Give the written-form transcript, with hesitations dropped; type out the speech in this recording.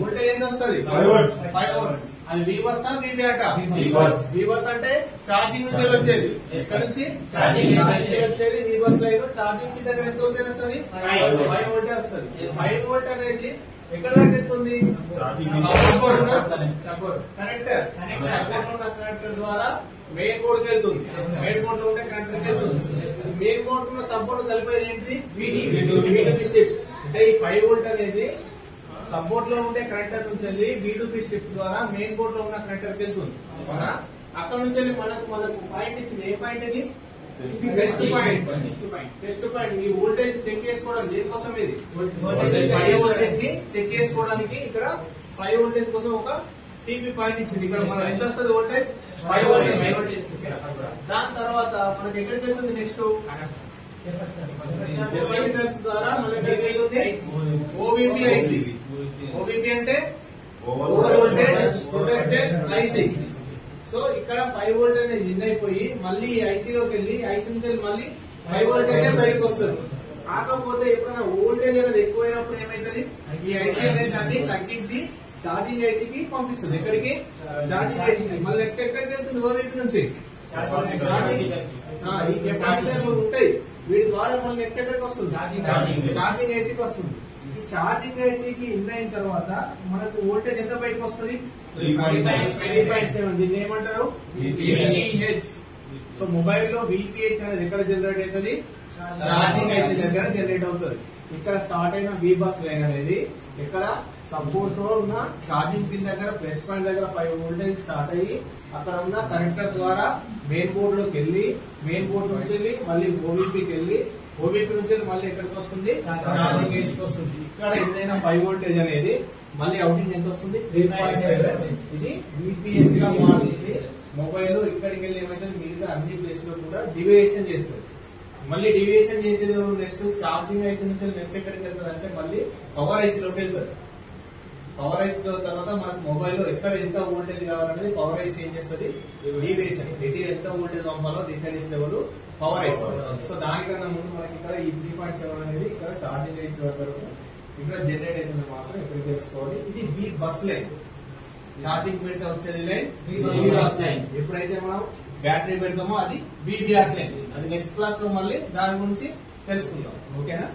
Voltage ఎంత వస్తుంది? 5 volts. అది V బస్ ఆ V బ్యాటా? V బస్ అంటే ఛార్జింగ్ నుంచి వచ్చేది. ఎక్కడ నుంచి? ఛార్జింగ్ నుంచి వచ్చేది V బస్ లైన్. ఛార్జింగ్ కి దగ్గర ఎంత వోల్టేజ్ వస్తుంది? 5 వోల్టేజ్ వస్తుంది. 5 వోల్ట్ అనేది ఎక్కడ దాకా వెళ్తుంది? కనెక్టర్. కనెక్టర్ ద్వారా మెయిన్ బోర్డ్ కి వెళ్తుంది. మెయిన్ బోర్డ్ లో ఉంటే కనెక్టర్ కి వెళ్తుంది. మెయిన్ బోర్డ్ లో సపోర్ట్ కలిపేది ఏంటిది? V2P strip. అంటే ఈ 5 వోల్ట్ అనేది సపోర్ట్ లో ఉండే కనెక్టర్ నుంచి వెళ్ళి V2P స్ట్రిప్ ద్వారా మెయిన్ బోర్డ్ లో ఉన్న కనెక్టర్ కి వెళ్తుంది. అక్కడ నుంచి వెళ్ళి మనకు పాయింట్ ఇచ్చింది. ఏ పాయింట్ ఇది? Test point. ఈ వోల్టేజ్ చెక్ చేసుకోవడం దేనికోసం? ఇది 5 వోల్టేజ్ ని చెక్ చేసుకోవడానికి ఇక్కడ 5 వోల్టేజ్ కోసం ఒక టీపీ పాయింట్ ఇచ్చింది. ఇక్కడ మనం ఎంత వస్తుంది వోల్టేజ్? 5 వోల్టేజ్. దాని తర్వాత మనకి ఎక్కడికి వెళ్తుంది? నెక్స్ట్ కెపాసిటర్స్ ద్వారా మనకి ఎక్కడికి వెళ్తుంది? OVP IC. OVP అంటే over voltage protection IC. So ఇక్కడ 5 వోల్ట్ అనేది ఇన్ అయిపోయి మళ్ళీ ఐసీ లోకి వెళ్ళి ఐసీ నుంచి మళ్ళీ 5 వోల్టేజ్ బయటకు వస్తుంది. కాకపోతే ఎప్పుడైనా వోల్టేజ్ అనేది ఎక్కువైనప్పుడు ఏమైతుంది? ఈ ఐసీ అనేది దాన్ని తగ్గించి ఛార్జింగ్ ఐసీకి పంపిస్తుంది. ఎక్కడికి? ఛార్జింగ్ ఐసీకి. మళ్ళీ నెక్స్ట్ ఎక్కడికి వెళ్తుంది? ఓవీపీ నుంచి. ఈ కెపాసిటర్లు ఉంటాయి, వీటి ద్వారా మళ్ళీ నెక్స్ట్ ఎక్కడికి వస్తుంది? ఛార్జింగ్ ఐసీకి వస్తుంది. ఈ ఛార్జింగ్ ఐసీకి ఇన్ అయిన తర్వాత మనకు వోల్టేజ్ ఎంత బయటకు వస్తుంది? 3.7. దీన్ని ఏమంటారు? VPH. సో మొబైల్ లో VPH అనేది ఎక్కడ జనరేట్ అవుతుంది? ఛార్జింగ్ ఐసీ దగ్గర జనరేట్ అవుతుంది. ఇక్కడ స్టార్ట్ అయిన V బస్ లైన్ అనేది ఇక్కడ సపోర్ట్ లో ఉన్న ఛార్జింగ్ పిన్ దగ్గర ప్లస్ పాయింట్ దగ్గర 5 వోల్టేజ్ స్టార్ట్ అయ్యి అక్కడ ఉన్న కనెక్టర్ ద్వారా మెయిన్ బోర్డ్ లోకి వెళ్ళి మెయిన్ బోర్డ్ నుంచి వెళ్ళి మళ్ళీ ఓవీపీకి వెళ్ళి ఓవీపీ నుంచి మళ్ళీ ఎక్కడికి వస్తుంది? ఛార్జింగ్ ఐసీకి వస్తుంది. ఇక్కడ ఏదైనా 5 వోల్టేజ్ అనేది మళ్ళీ అవుటింగ్ ఎంత వస్తుంది? 3.7. ఇది VPH గా మారుతుంది. మొబైల్ ఇక్కడికి వెళ్ళి ఏమైతే మిగతా అన్ని ప్లేస్ లో కూడా డివియేషన్ చేస్తుంది. మళ్ళీ డివియేషన్ చేసేది నెక్స్ట్ ఛార్జింగ్ ఐసీ నుంచి నెక్స్ట్ ఎక్కడికి వెళ్తుంది అంటే మళ్ళీ పవర్ ఐసీలోకి వెళ్తుంది. పవర్ ఐసీ లో తర్వాత మనకు మొబైల్ లో ఎక్కడ ఎంత వోల్టేజ్ కావాలనేది పవర్ ఐసీ ఏం చేస్తుంది? డివియేషన్. ఇది ఎంత వోల్టేజ్ పంపాలో డిసైడ్ చేసే లెవెల్ పవర్ ఐసీ. సో దానికన్నా ముందు మనకి ఇక్కడ ఈ 3.7 అనేది ఇక్కడ ఛార్జింగ్ ఐసీ వరకు ఇక్కడ జనరేట్ అవుతుంది. మాత్రం ఎక్కడికి తెలుసుకోవాలి? ఇది V బస్ లైన్. ఛార్జింగ్ పెడితే వచ్చేది లైన్ V బస్ లైన్. ఎప్పుడైతే మనం బ్యాటరీ పెడతామో అది V బ్యాక్ లైన్. అది నెక్స్ట్ క్లాస్ లో మళ్ళీ దాని గురించి తెలుసుకుందాం. ఓకేనా?